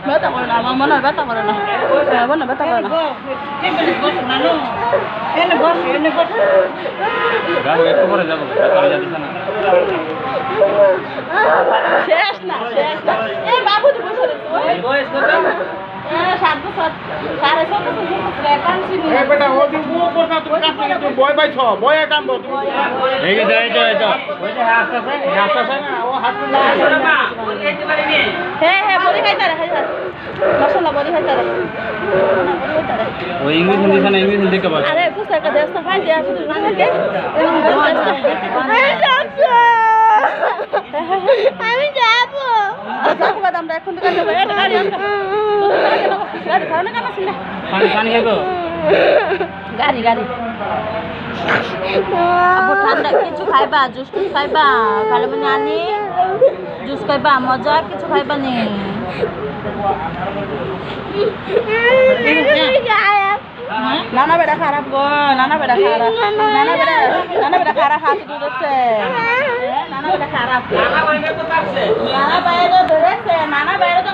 Bata ko na, mana bata ko na. Mana bata ko na. Ini bos. Gak itu boleh jawab. Kalau jadi sana. শেষ না। এই বাবু তো বসে রে তুই। বয়স কত? 7 বছর। 7.5 বছর এখন চিনি। এই বেটা ও দিন বউ করনা তুমি কাছে তুমি বয় পাইছ। বয় কাম বল তুমি। এই যে ওই যে হাসতাছে ও হাসতাছে না। ওই একেবারে নে। হ্যাঁ বড়ি খাইতা রে খাইতা। মশলা বড়ি খাইতা রে। না বড়ি খাইতা রে। ও ইংলিশ হিন্দি কে বল। আরে পুস্তক কা দেস্তা খাই দিয়া শুধু না খাইতে। আমি যাব আমরা এখন দোকানে যাব এটা গাড়ি গাড়ি খাওয়া না কেন ছিল পানি খাইবো গাড়ি আবু ঠান্ডা কিছু খাইবা জুস খাইবা কালে মানে আনি জুস খাইবা মজা কিছু খাইবা নি নানা বেটা খারাপ গো নানা বেটা খারাপ হাত ধরেছে নানা বেটা খারাপ নানা বাইরে তো ধরেছে নানা বাইরে তো